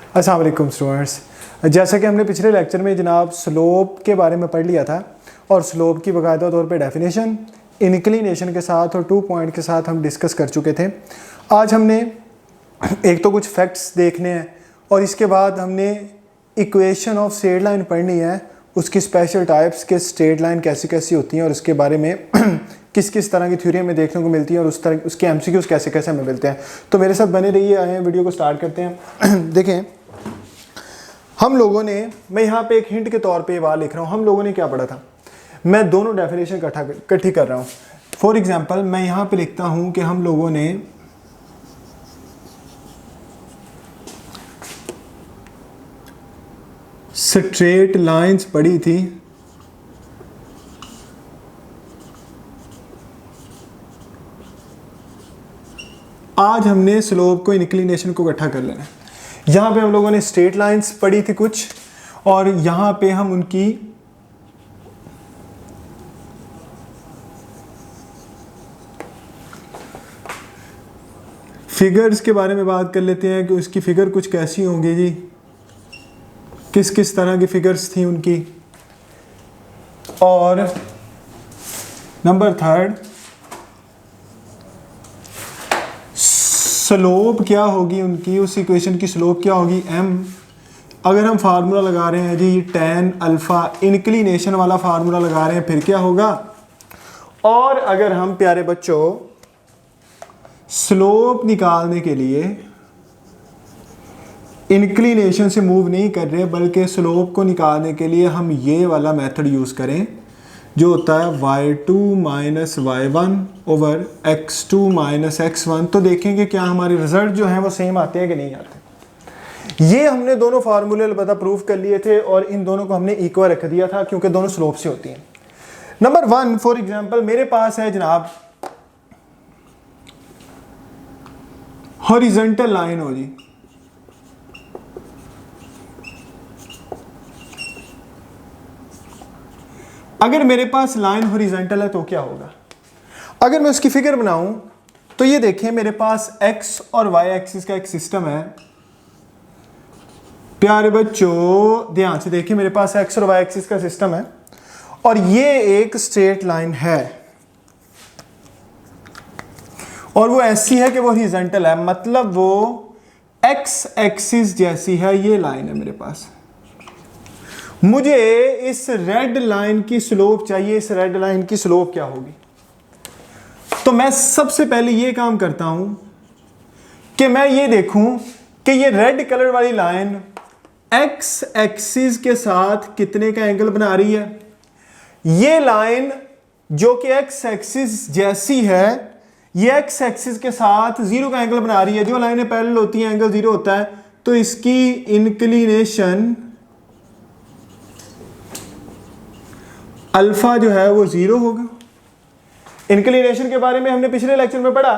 अस्सलाम वालेकुम स्टूडेंट्स। जैसा कि हमने पिछले लेक्चर में जनाब स्लोप के बारे में पढ़ लिया था और स्लोप की बाकायदा तौर पे डेफिनेशन इंक्लिनेशन के साथ और 2 पॉइंट के साथ हम डिस्कस कर चुके थे। आज हमने एक तो कुछ फैक्ट्स देखने हैं और इसके बाद हमने इक्वेशन ऑफ स्ट्रेट लाइन पढ़नी है, उसकी स्पेशल टाइप्स के स्ट्रेट लाइन कैसी कैसी होती हैं और उसके बारे में किस किस तरह की थ्योरी हमें देखने को मिलती है और उस तरह उसके एमसीक्यूज कैसे कैसे हमें मिलते हैं। तो मेरे साथ बने रहिए, आए वीडियो को स्टार्ट करते हैं। देखें, हम लोगों ने, मैं यहाँ पे एक हिंट के तौर पे ये बात लिख रहा हूँ, हम लोगों ने क्या पढ़ा था, मैं दोनों डेफिनेशन इकट्ठी कर रहा हूँ। फॉर एग्जांपल मैं यहाँ पे लिखता हूँ कि हम लोगों ने स्ट्रेट लाइंस पढ़ी थी आज हमने स्लोप को इंक्लिनेशन को इकट्ठा कर लेना है। यहाँ पे हम लोगों ने स्ट्रेट लाइंस पढ़ी थी कुछ और यहाँ पे हम उनकी फिगर्स के बारे में बात कर लेते हैं कि उसकी फिगर कुछ कैसी होंगी जी, किस किस तरह की फिगर्स थी उनकी। और नंबर 3 स्लोप क्या होगी उनकी, उस इक्वेशन की स्लोप क्या होगी m। अगर हम फार्मूला लगा रहे हैं जी tan अल्फा, इंक्लिनेशन वाला फार्मूला लगा रहे हैं, फिर क्या होगा। और अगर हम प्यारे बच्चों स्लोप निकालने के लिए इंक्लिनेशन से मूव नहीं कर रहे बल्कि स्लोप को निकालने के लिए हम ये वाला मेथड यूज करें जो होता है y2 minus y1 over x2 minus x1, तो देखेंगे क्या हमारे रिजल्ट जो हैं वो सेम आते हैं कि नहीं आते। ये हमने दोनों फार्मूले अलबत्ता प्रूव कर लिए थे और इन दोनों को हमने इक्वल रख दिया था क्योंकि दोनों स्लोप से होती हैं। नंबर 1 फॉर एग्जांपल मेरे पास है जनाब हॉरिजॉन्टल लाइन हो जी, अगर मेरे पास लाइन हॉरिजॉन्टल है तो क्या होगा। अगर मैं उसकी फिगर बनाऊं तो ये देखें मेरे पास x और y एक्सिस का एक सिस्टम है। प्यारे बच्चों ध्यान से देखिए, मेरे पास x और y एक्सिस का सिस्टम है और ये एक स्ट्रेट लाइन है और वो ऐसी है कि वो हॉरिजॉन्टल है, मतलब वो x एक्सिस जैसी है। ये लाइन है मेरे पास, मुझे इस रेड लाइन की स्लोप चाहिए। इस रेड लाइन की स्लोप क्या होगी, तो मैं सबसे पहले ये काम करता हूं कि मैं ये देखूं कि ये रेड कलर वाली लाइन x एक्सिस के साथ कितने का एंगल बना रही है। ये लाइन जो कि x एक्सिस जैसी है, ये x एक्सिस के साथ 0 का एंगल बना रही है। जो लाइनें पैरेलल होती हैं एंगल 0 होता है, तो इसकी इंक्लिनेशन अल्फा जो है वो 0 होगा। इंक्लिनेशन के बारे में हमने पिछले लेक्चर में पढ़ा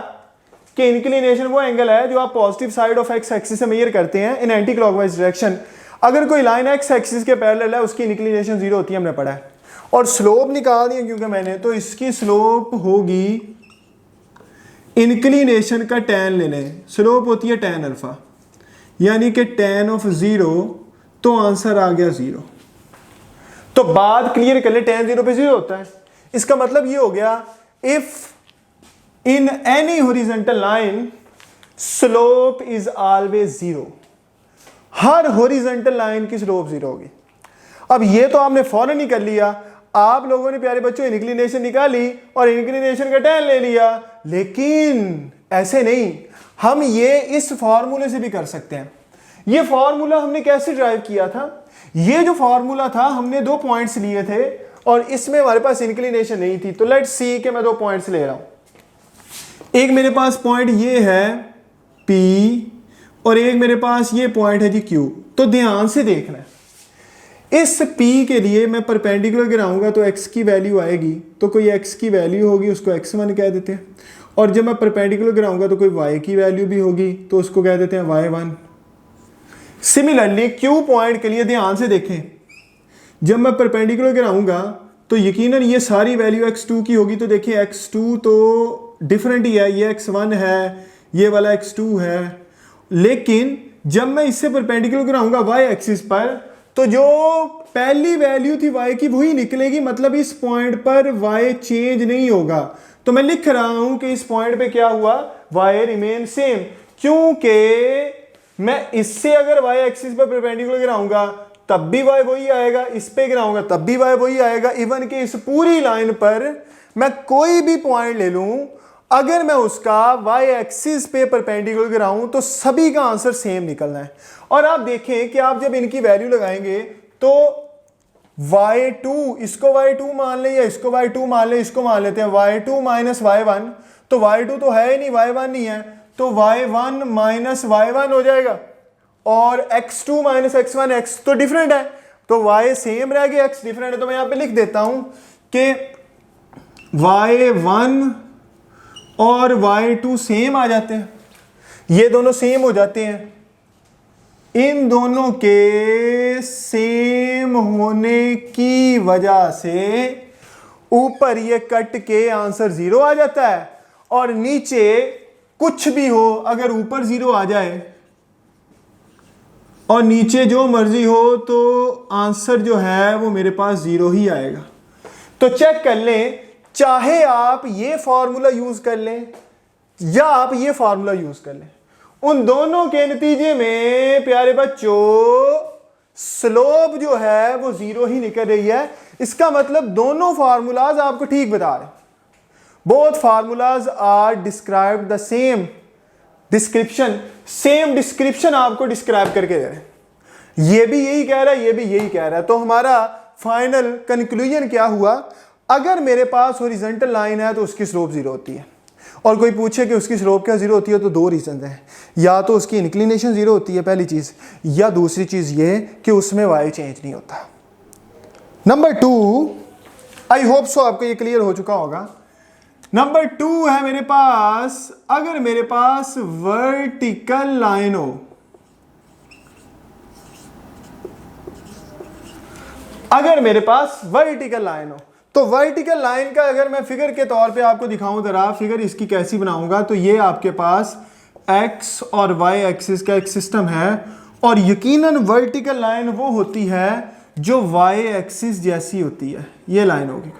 कि इंक्लिनेशन वो एंगल है जो आप positive side of x axis से मेजर करते हैं इन एंटी क्लॉकवाइज डायरेक्शन। अगर कोई लाइन एक्स एक्सिस के पैरेलल है उसकी इंक्लिनेशन 0 होती है, हमने पढ़ा है। और स्लोप निकाल दी है क्योंकि मैंने, तो इसकी स्लोप होगी इंक्लिनेशन का tan लेने, स्लोप होती है tan अल्फा, यानी कि tan ऑफ 0, तो आंसर आ गया 0। तो बात क्लियर कर ले, tan 0 पे 0 होता है। इसका मतलब ये हो गया if in any horizontal line slope is always 0, her horizontal line की स्लोप 0 होगी। अब ये तो आपने फौरन ही कर लिया, आप लोगों ने प्यारे बच्चों इंक्लिनेशन निकाली और इंक्लिनेशन का tan ले लिया, लेकिन ऐसे नहीं, हम ये इस फॉर्मूले से भी कर सकते हैं। ये फॉर्मूला हमने कैसे ड्राइव किया था, ये जो फॉर्मूला था हमने 2 पॉइंट्स लिए थे और इसमें हमारे पास इंक्लिनेशन नहीं थी। तो लेट्स सी कि मैं 2 पॉइंट्स ले रहा हूं। एक मेरे पास पॉइंट ये है P और एक मेरे पास ये पॉइंट है जी Q। तो ध्यान से देखना है, इस P के लिए मैं परपेंडिकुलर गिराऊंगा तो x की वैल्यू आएगी, तो कोई x की वैल्यू होगी उसको x1 कह देते हैं, और जब मैं परपेंडिकुलर गिराऊंगा तो कोई y की वैल्यू भी होगी तो उसको कह देते हैं y1। सिमिलरली Q पॉइंट के लिए ध्यान से देखें, जब मैं परपेंडिकुलर गिराऊंगा तो यकीनन ये सारी वैल्यू x2 की होगी। तो देखिए x2 तो डिफरेंट ही है, ये x1 है, ये वाला x2 है, लेकिन जब मैं इससे परपेंडिकुलर गिराऊंगा वाई एक्सिस पर, तो जो पहली वैल्यू थी वाई की वही निकलेगी, मतलब इस पॉइंट पर वाई चेंज नहीं होगा। तो मैं लिख रहा हूं कि इस पॉइंट पे क्या हुआ, वाई रिमेन सेम, क्योंकि मैं इससे अगर वाई एक्सिस पर परपेंडिकुलर गिराऊंगा तब भी वाई वही आएगा, इस पे गिराऊंगा तब भी वाई वही आएगा। इवन कि इस पूरी लाइन पर मैं कोई भी पॉइंट ले लूं, अगर मैं उसका वाई एक्सिस पे परपेंडिकुलर गिराऊं तो सभी का आंसर सेम निकलना है। और आप देखें कि आप जब इनकी वैल्यू लगाएंगे तो y2, इसको y2 मान लें या इसको y2 मान लें, इसको मान लेते हैं y2 माइनस y1, तो y2 तो है ही नहीं, y1 नहीं है, तो y1 माइनस y1 हो जाएगा। और x2 माइनस x1, x तो डिफरेंट है, तो y सेम रह गया, x डिफरेंट है। तो मैं यहां पे लिख देता हूं कि y1 और y2 सेम आ जाते हैं, ये दोनों सेम हो जाते हैं। इन दोनों के सेम होने की वजह से ऊपर ये कट के आंसर 0 आ जाता है, और नीचे कुछ भी हो, अगर ऊपर 0 आ जाए और नीचे जो मर्जी हो, तो आंसर जो है वो मेरे पास 0 ही आएगा। तो चेक कर लें, चाहे आप ये फॉर्मूला यूज कर लें या आप ये फॉर्मूला यूज कर लें, उन दोनों के नतीजे में प्यारे बच्चों स्लोप जो है वो 0 ही निकल रही है। इसका मतलब दोनों फार्मूलाज आपको ठीक बता रहे हैं। Both formulas are describe the same description, same description आपको डिस्क्राइब करके दे रहे हैं। ये भी यही कह रहा है, ये भी यही कह रहा है। तो हमारा फाइनल कंक्लूजन क्या हुआ, अगर मेरे पास हॉरिजॉन्टल लाइन है तो उसकी स्लोप 0 होती है। और कोई पूछे कि उसकी स्लोप क्या 0 होती है, तो दो रीजन हैं, या तो उसकी इंक्लिनेशन 0 होती है पहली चीज, या दूसरी चीज ये कि उसमें वाई चेंज नहीं होता। नंबर 2, आई होप सो आपको ये क्लियर हो चुका होगा। नंबर 2 है मेरे पास, अगर मेरे पास वर्टिकल लाइन हो, अगर मेरे पास वर्टिकल लाइन हो, तो वर्टिकल लाइन का अगर मैं फिगर के तौर पे आपको दिखाऊं, जरा फिगर इसकी कैसी बनाऊंगा, तो ये आपके पास एक्स और वाई एक्सिस का एक सिस्टम है, और यकीनन वर्टिकल लाइन वो होती है जो वाई एक्सिस जैसी होती है। ये लाइन होगी,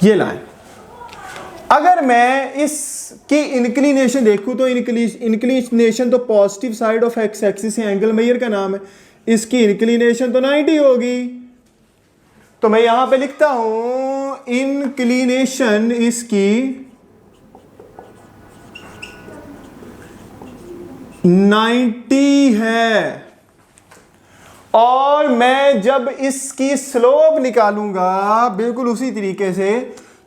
ये लाइन। अगर मैं इसकी इंक्लिनेशन देखूं तो इंक्लिनेशन तो positive side of x axis angle measure का नाम है, इसकी इंक्लिनेशन तो 90 होगी। तो मैं यहां पे लिखता हूं इंक्लिनेशन इसकी 90 है, और मैं जब इसकी स्लोप निकालूंगा बिल्कुल उसी तरीके से,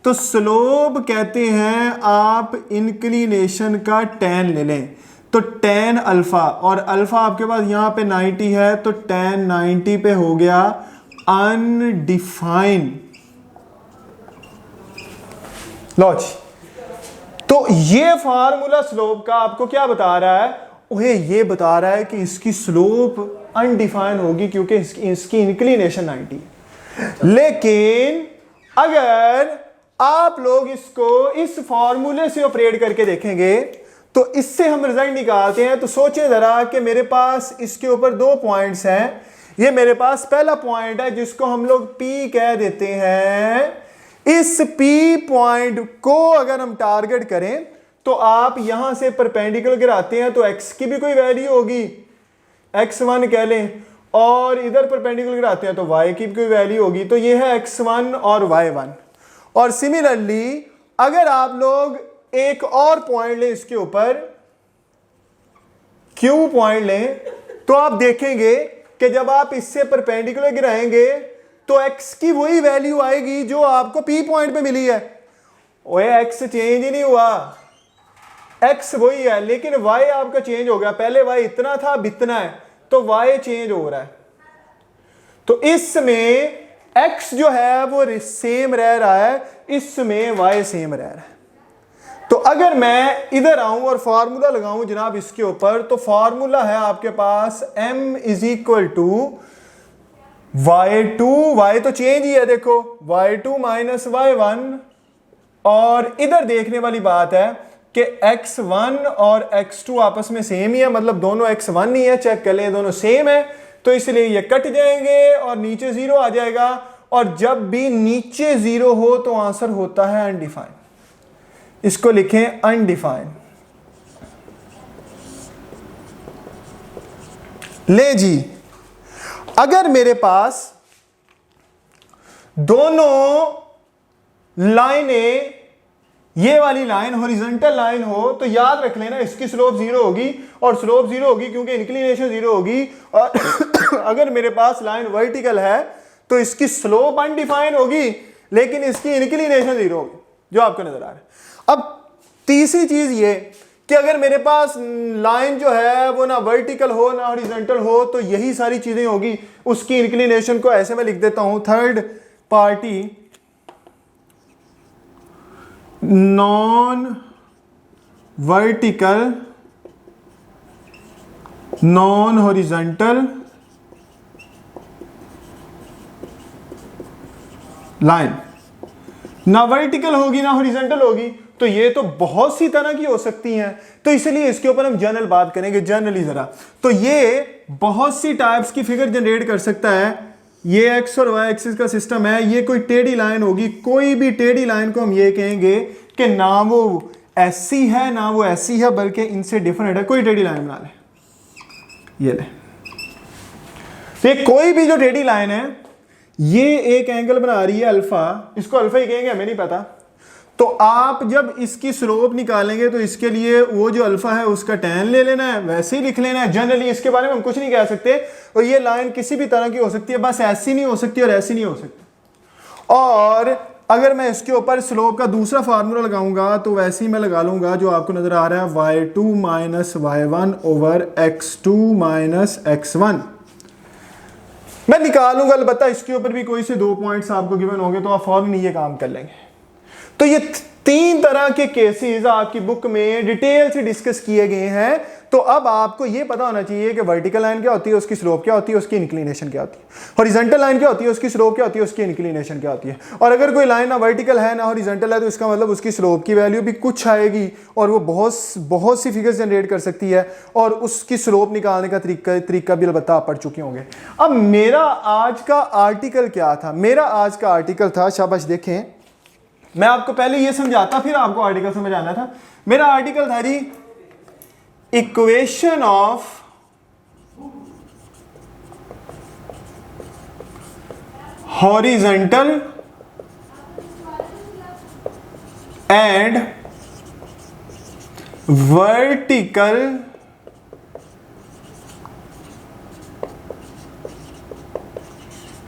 तो स्लोप कहते हैं आप इंक्लिनेशन का tan ले लें, तो tan अल्फा, और अल्फा आपके पास यहां पे 90 है, तो tan 90 पे हो गया अनडिफाइंड। लो जी, तो ये फार्मूला स्लोप का आपको क्या बता रहा है, ओहे ये बता रहा है कि इसकी स्लोप अनडिफाइंड होगी क्योंकि इसकी इंक्लिनेशन 90 है। लेकिन अगर आप लोग इसको इस फॉर्मूले से ऑपरेट करके देखेंगे तो इससे हम रिजल्ट निकालते हैं। तो सोचे जरा कि मेरे पास इसके ऊपर 2 पॉइंट्स हैं, ये मेरे पास पहला पॉइंट है जिसको हम लोग P कह देते हैं। इस P पॉइंट को अगर हम टारगेट करें तो आप यहां से परपेंडिकुलर गिराते हैं तो x की भी कोई वैल्यू होगी, x1 कह लें, और इधर परपेंडिकुलर गिराते हैं तो y की भी कोई वैल्यू होगी, तो ये है x1 और y1। और सिमिलरली अगर आप लोग एक और पॉइंट लें इसके ऊपर, Q पॉइंट लें, तो आप देखेंगे कि जब आप इससे परपेंडिकुलर गिराएंगे तो x की वही वैल्यू आएगी जो आपको P पॉइंट पे मिली है। ओए x चेंज ही नहीं हुआ, x वही है, लेकिन y आपका चेंज हो गया। पहले y इतना था, अब इतना है, तो y चेंज हो रहा है। तो इसमें x जो है वो सेम रह रहा है, इसमें y सेम रह रहा है। तो अगर मैं इधर आऊं और फार्मूला लगाऊं जनाब इसके ऊपर, तो फार्मूला है आपके पास m is equal to y2, y तो चेंज ही है देखो, y2 माइनस y1, और इधर देखने वाली बात है कि x1 और x2 आपस में सेम ही है, मतलब दोनों x1 ही है, चेक कर लें दोनों सेम है, तो इसलिए ये कट जाएंगे और नीचे 0 आ जाएगा। और जब भी नीचे 0 हो तो आंसर होता है अनडिफाइंड, इसको लिखें अनडिफाइंड। ले जी, अगर मेरे पास दोनों लाइनें, ये वाली लाइन हॉरिजॉन्टल लाइन हो, तो याद रख लेना इसकी स्लोप 0 होगी, और स्लोप 0 होगी क्योंकि इंक्लिनेशन 0 होगी। और अगर मेरे पास लाइन वर्टिकल है तो इसकी स्लोप अनडिफाइंड होगी, लेकिन इसकी इंक्लिनेशन 0 होगी, जो आपको नजर आ रहा है। अब तीसरी चीज ये कि अगर मेरे पास लाइन जो है वो ना वर्टिकल हो ना हॉरिजॉन्टल हो, तो यही सारी चीजें होगी। उसकी इंक्लिनेशन को ऐसे मैं लिख देता हूं, third party non vertical non horizontal line, ना वर्टिकल होगी ना हॉरिजॉन्टल होगी, तो ये तो बहुत सी तरह की हो सकती हैं, तो इसलिए इसके ऊपर हम जनरल बात करेंगे, जनरली जरा। तो ये बहुत सी टाइप्स की फिगर जनरेट कर सकता है। ये एक्स और वाई एक्सिस का सिस्टम है, ये कोई टेढ़ी लाइन होगी, कोई भी टेढ़ी लाइन को हम ये कहेंगे कि ना वो ऐसी है ना वो ऐसी है, बल्कि इनसे डिफरेंट है। कोई टेढ़ी लाइन बना ले, ये ले, तो ये कोई भी जो टेढ़ी लाइन है ये एक एंगल बना रही है अल्फा, इसको अल्फा ही कहेंगे, हमें नहीं पता। तो आप जब इसकी स्लोप निकालेंगे तो इसके लिए वो जो अल्फा है उसका tan ले लेना है, वैसे ही लिख लेना है। जनरली इसके बारे में हम कुछ नहीं कह सकते, और ये लाइन किसी भी तरह की हो सकती है, बस ऐसी नहीं हो सकती और ऐसी नहीं हो सकती। और अगर मैं इसके ऊपर स्लोप का दूसरा फार्मूला लगाऊंगा तो वैसे ही मैं लगा लूंगा जो आपको नजर आ रहा है, y2 minus y1 over x2 minus x1 मैं निकालूंगा। अलबत्ता इसके ऊपर भी कोई से 2 पॉइंट्स आपको गिवन होंगे तो आप फौरन ये काम कर लेंगे। तो ये 3 तरह के केसेस आपकी बुक में डिटेल से डिस्कस किए गए हैं। तो अब आपको ये पता होना चाहिए कि वर्टिकल लाइन क्या होती है, उसकी स्लोप क्या होती है, उसकी इंक्लिनेशन क्या होती है, हॉरिजॉन्टल लाइन क्या होती है, उसकी स्लोप क्या होती है, उसकी इंक्लिनेशन क्या होती है। और अगर कोई लाइन ना वर्टिकल है ना हॉरिजॉन्टल है तो इसका मतलब उसकी स्लोप की वैल्यू भी कुछ आएगी, और वो बहुत सी फिगर्स जनरेट कर सकती है, और उसकी स्लोप निकालने का तरीका भी अलबत्ता आप पढ़ चुके होंगे। अब मेरा आज का आर्टिकल क्या था? मेरा आज का आर्टिकल था, शाबाश देखें, मैं आपको पहले ये समझाता फिर आपको आर्टिकल समझ आना था। मेरा आर्टिकल था जी, equation of horizontal and vertical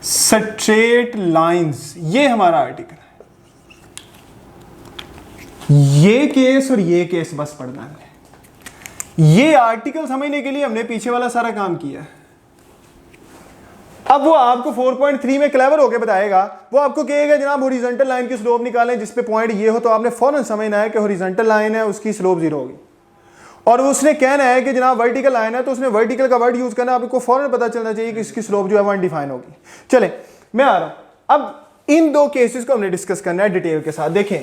straight lines, ये हमारा आर्टिकल है। ये केस और ये केस बस पढ़ना है। ये आर्टिकल समझने के लिए हमने पीछे वाला सारा काम किया है। अब वो आपको 4.3 में क्लेवर होके बताएगा, वो आपको कहेगा जनाब हॉरिजॉन्टल लाइन की स्लोप निकालें जिस पे पॉइंट ये हो, तो आपने फौरन समझना है कि हॉरिजॉन्टल लाइन है उसकी स्लोप 0 होगी। और उसने कहना है कि जनाब वर्टिकल लाइन है तो उसने वर्टिकल का वर्ड यूज करना, आपको फौरन पता चलना चाहिए कि इसकी स्लोप जो है वो अनडिफाइन होगी। चले मैं आ रहा हूं, अब इन 2 केसेस को हमने डिस्कस करना है डिटेल के साथ। देखें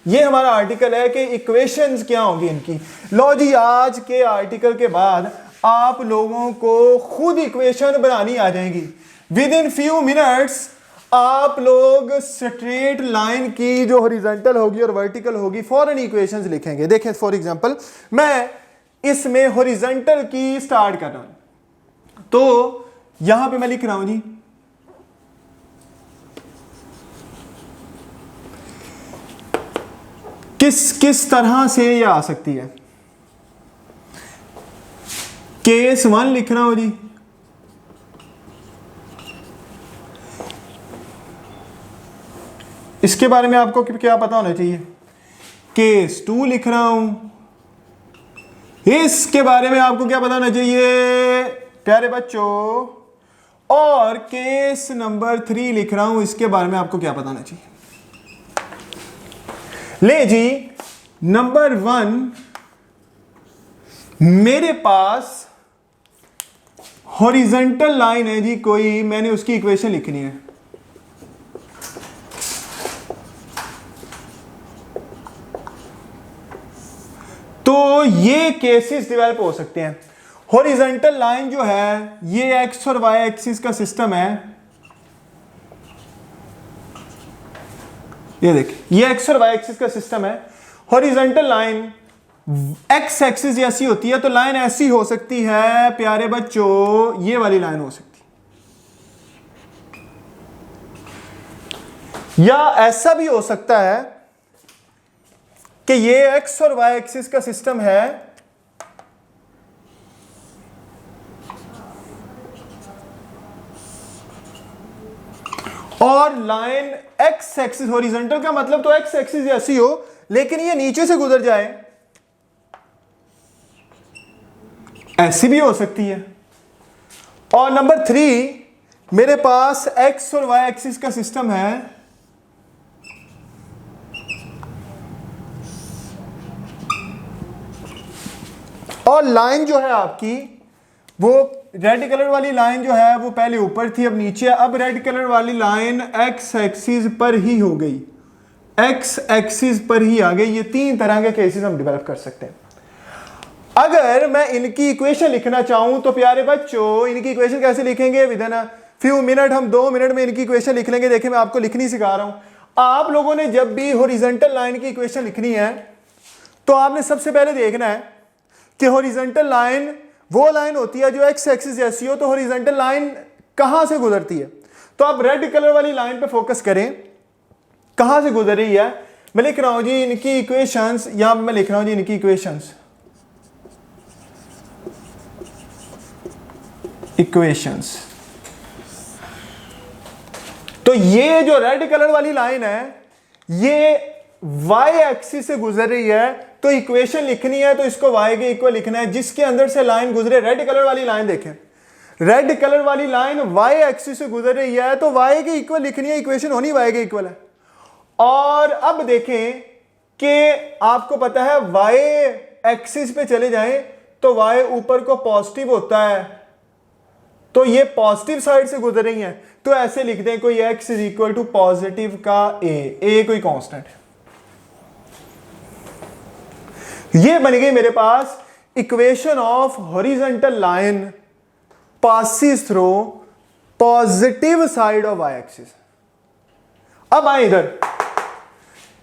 ये हमारा आर्टिकल है कि इक्वेशंस क्या होंगी इनकी। लो जी, आज के आर्टिकल के बाद आप लोगों को खुद इक्वेशन बनानी आ जाएगी। विद इन फ्यू मिनट्स आप लोग स्ट्रेट लाइन की जो हॉरिजॉन्टल होगी और वर्टिकल होगी फौरन इक्वेशंस लिखेंगे। देखें फॉर एग्जांपल मैं इसमें हॉरिजॉन्टल की स्टार्ट कर रहा हूं, तो यहां पे मैं लिख रहा हूं जी, किस तरह से ये आ सकती है। केस 1 लिख रहा हूं जी, इसके बारे में आपको क्या पता होना चाहिए। केस 2 लिख रहा हूं, इसके बारे में आपको क्या पता होना चाहिए प्यारे बच्चों। और केस नंबर 3 लिख रहा हूं, इसके बारे में आपको क्या पता होना चाहिए। ले जी, नंबर 1 मेरे पास हॉरिजॉन्टल लाइन है जी कोई, मैंने उसकी इक्वेशन लिखनी है। तो ये केसेस डेवलप हो सकते हैं। हॉरिजॉन्टल लाइन जो है ये एक्स और वाई एक्सिस का सिस्टम है, ये देखिए ये एक्स और वाई एक्सिस का सिस्टम है। हॉरिजॉन्टल लाइन एक्स एक्सिस जैसी होती है, तो लाइन ऐसी हो सकती है प्यारे बच्चों, ये वाली लाइन हो सकती है, या ऐसा भी हो सकता है कि ये एक्स और वाई एक्सिस का सिस्टम है और लाइन एक्स एक्सिस, हॉरिजॉन्टल का मतलब तो एक्स एक्सिस जैसी हो लेकिन ये नीचे से गुजर जाए, ऐसी भी हो सकती है। और नंबर 3, मेरे पास एक्स और वाई एक्सिस का सिस्टम है और लाइन जो है आपकी वो रेड कलर वाली लाइन जो है वो पहले ऊपर थी अब नीचे, अब रेड कलर वाली लाइन एक्स एक्सिस पर ही हो गई, एक्स एक्सिस पर ही आ गई। ये 3 तरह के केसेस हम डेवलप कर सकते हैं। अगर मैं इनकी इक्वेशन लिखना चाहूं तो प्यारे बच्चों इनकी इक्वेशन कैसे लिखेंगे, with in a few minute, हम 2 मिनट में इनकी इक्वेशन लिख लेंगे। देखिए मैं आपको लिखनी सिखा रहा हूं। आप लोगों ने जब भी हॉरिजॉन्टल लाइन की इक्वेशन लिखनी है तो आपने सबसे पहले देखना है कि हॉरिजॉन्टल लाइन वो लाइन होती है जो एक्स एक्सिस जैसी हो, तो हॉरिजॉन्टल लाइन कहां से गुजरती है। तो आप रेड कलर वाली लाइन पे फोकस करें, कहां से गुजर रही है। मैं लिख रहा हूं जी इनकी इक्वेशंस, यहां मैं लिख रहा हूं जी इनकी इक्वेशंस। तो ये जो रेड कलर वाली लाइन है ये y एक्सिस से गुजर रही है, तो इक्वेशन लिखनी है तो इसको y के इक्वल लिखना है जिसके अंदर से लाइन गुजरे। रेड कलर वाली लाइन देखें, रेड कलर वाली लाइन y एक्सिस से गुजर रही है तो y के इक्वल लिखनी है, इक्वेशन होनी y के इक्वल है। और अब देखें कि आपको पता है y एक्सिस पे चले जाएं तो y ऊपर को पॉजिटिव होता है, तो ये पॉजिटिव साइड से गुजर रही हैं, तो ऐसे लिख दें कोई x is equal to positive का a कोई कांस्टेंट है। ये बन गई मेरे पास equation of horizontal line passes through positive side of y axis. अब आए इधर,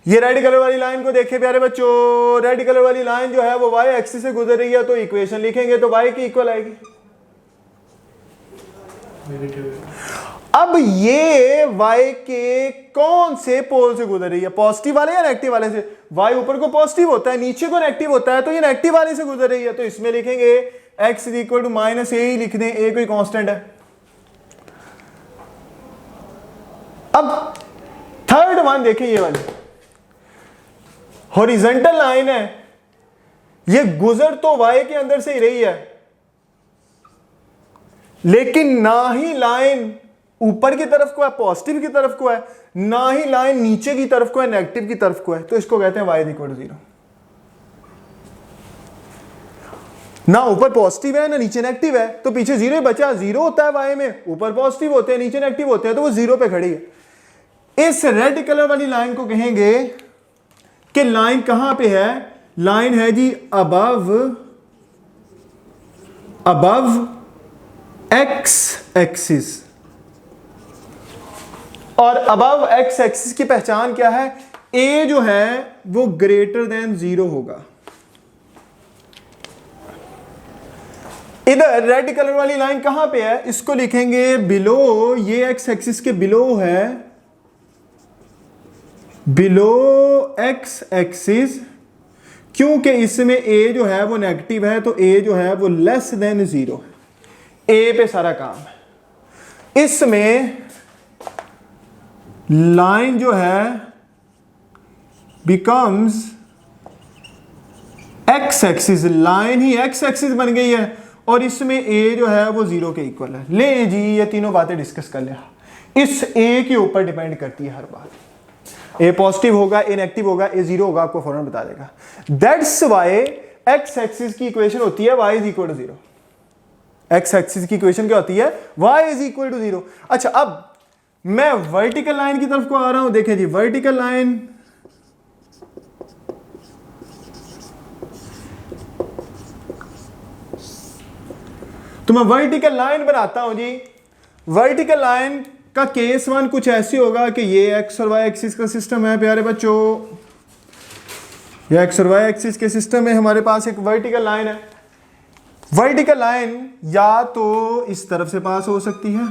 ये रेड कलर वाली लाइन को देखें प्यारे बच्चों, रेड कलर वाली लाइन जो है वो y एक्सिस से गुजर रही है, तो इक्वेशन लिखेंगे तो y की इक्वल आएगी। अब ये y के कौन से पोल से गुजर रही है, पॉजिटिव वाले या नेगेटिव वाले से। y ऊपर को पॉजिटिव होता है, नीचे को नेगेटिव होता है, तो ये नेगेटिव वाले से गुजर रही है, तो इसमें लिखेंगे x is equal to minus a ही लिख दें, a कोई कांस्टेंट है। अब थर्ड वन देखें, ये वाली हॉरिजॉन्टल लाइन है, ये गुजर तो y के अंदर से ही रही है, लेकिन ना ही लाइन ऊपर की तरफ को है पॉजिटिव की तरफ को है, ना ही लाइन नीचे की तरफ को है नेगेटिव की तरफ को है, तो इसको कहते हैं y इक्वल टू 0। ना ऊपर पॉजिटिव है ना नीचे नेगेटिव है, तो पीछे 0 ही बचा। 0 होता है y में, ऊपर पॉजिटिव होते हैं नीचे नेगेटिव होते हैं, तो वो 0 पे खड़ी है। इस रेड कलर वाली लाइन को कहेंगे कि लाइन कहां पे है, लाइन है जी अबव एक्स एक्सिस। और अबव एक्स एक्सिस की पहचान क्या है, a जो है वो ग्रेटर देन 0 होगा। इधर रेड कलर वाली लाइन कहां पे है, इसको लिखेंगे बिलो, ये एक्स एक्सिस के बिलो है, बिलो एक्स एक्सिस, क्योंकि इसमें a जो है वो नेगेटिव है, तो a जो है वो लेस देन 0 है, a पे सारा काम है। इसमें लाइन जो है बिकम्स एक्स एक्सिस, लाइन ही एक्स एक्सिस बन गई है, और इसमें a जो है वो 0 के इक्वल है। ले जी ये तीनों बातें डिस्कस कर लिया, इस a के ऊपर डिपेंड करती है हर बात। a पॉजिटिव होगा, a नेगेटिव होगा, a 0 होगा, आपको फौरन बता देगा। दैट्स वाई एक्स एक्सिस की इक्वेशन होती है y is equal to 0। X axis की इक्वेशन क्या होती है, y इज इक्वल टू 0। अच्छा अब मैं वर्टिकल लाइन की तरफ को आ रहा हूं, देखें जी वर्टिकल लाइन तो मैं वर्टिकल लाइन बनाता हूं जी। वर्टिकल लाइन का केस वन कुछ ऐसे होगा कि ये एक्स और वाई एक्सिस का सिस्टम है प्यारे बच्चों, ये एक्स और वाई एक्सिस के सिस्टम में हमारे पास एक वर्टिकल लाइन है। वर्टिकल लाइन या तो इस तरफ से पास हो सकती है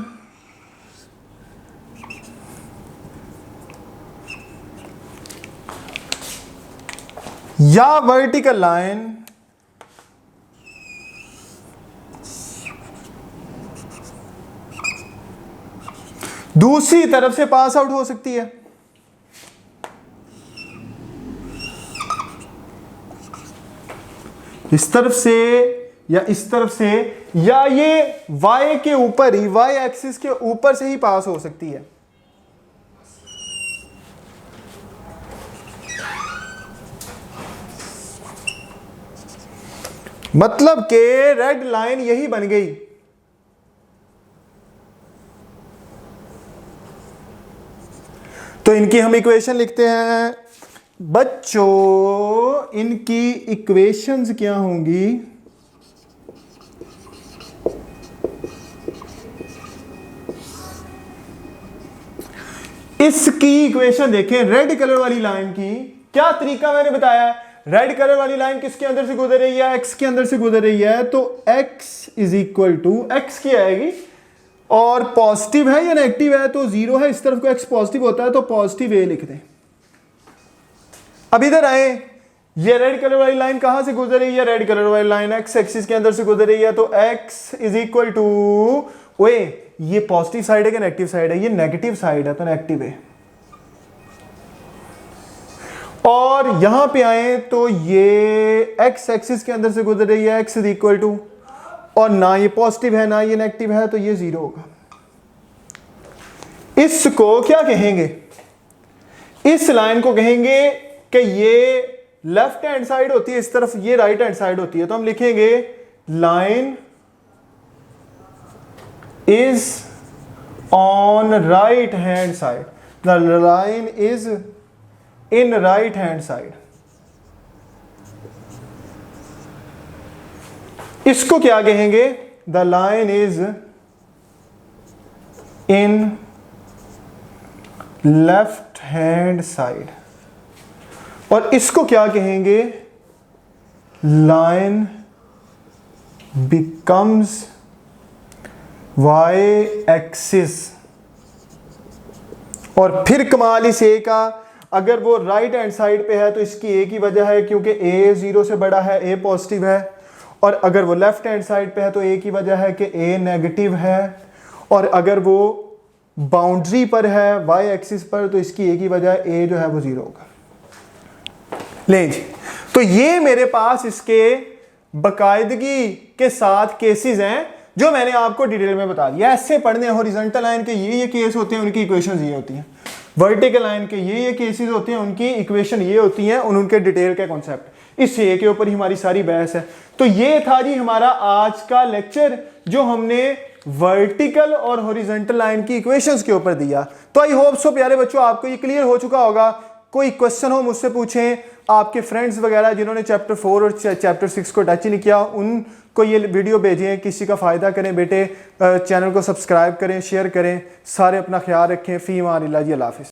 या वर्टिकल लाइन दूसरी तरफ से पास आउट हो सकती है। इस तरफ से या इस तरफ से, या ये y के ऊपर ही, y एक्सिस के ऊपर से ही पास हो सकती है। मतलब कि रेड लाइन यही बन गई। तो इनकी हम इक्वेशन लिखते हैं बच्चों, इनकी इक्वेशंस क्या होंगी? इसकी इक्वेशन देखें, रेड कलर वाली लाइन की क्या तरीका मैंने बताया। रेड कलर वाली लाइन किसके अंदर से गुजर रही है? एक्स के अंदर से गुजर रही है। तो x is equal to, X की आएगी और पॉजिटिव है या नेगेटिव है तो जीरो है, इस तरफ को x पॉजिटिव होता है तो पॉजिटिव ए लिख दें। अब इधर आए, ये रेड कलर वाली लाइन कहां से गुजर रही है? रेड कलर वाली लाइन x एक्सिस के अंदर से गुजर रही है तो x इज इक्वल टू, ओए ये पॉजिटिव साइड है कि नेगेटिव साइड है? ये नेगेटिव साइड है तो नेगेटिव है। और यहां पे आए तो ये x एक्सिस के अंदर से गुजर रही है, x इज इक्वल टू, और ना ये पॉजिटिव है ना ये नेगेटिव है तो ये जीरो होगा। इसको क्या कहेंगे? इस लाइन को कहेंगे कि ये लेफ्ट हैंड साइड होती है इस तरफ, ये राइट हैंड साइड होती है। तो हम लिखेंगे line is on right hand side, the line is in right hand side. इसको क्या कहेंगे? The line is in left hand side. और इसको क्या कहेंगे? Line becomes Y axis. और फिर कमाल इस ए का, अगर वो राइट हैंड साइड पे है तो इसकी ए की वजह है क्योंकि ए जीरो से बड़ा है, ए पॉजिटिव है। और अगर वो लेफ्ट हैंड साइड पे है तो ए की वजह है कि ए नेगेटिव है। और अगर वो बाउंड्री पर है वाई एक्सिस पर तो इसकी ए की वजह ए जो है वो जीरो होगा। ले जी, तो ये मेरे पास इसके बाकायदगी के साथ केसेस हैं जो मैंने आपको डिटेल में बता दिया। ऐसे पढ़ने, हॉरिजॉन्टल लाइन के ये केस होते हैं, उनकी इक्वेशंस ये होती हैं। वर्टिकल लाइन के ये केसेस होते हैं, उनकी इक्वेशन ये होती हैं, उनके डिटेल के कॉन्सेप्ट। इस ए के ऊपर ही हमारी सारी बहस है। तो ये था जी हमारा आज का लेक्चर जो हमने वर्टिकल और हॉरिजॉन्टल लाइन की इक्वेशंस के ऊपर दिया। तो आई होप सो प्यारे बच्चों आपको ये क्लियर हो चुका होगा। कोई क्वेश्चन हो मुझसे पूछें, आपके फ्रेंड्स वगैरह जिन्होंने चैप्टर 4 और चैप्टर 6 को टच ही नहीं किया उनको ये वीडियो भेजें, किसी का फ़ायदा करें बेटे। चैनल को सब्सक्राइब करें, शेयर करें। सारे अपना ख्याल रखें। फ़ी अमान अल्लाह जी, अल्लाह हाफ़िज़।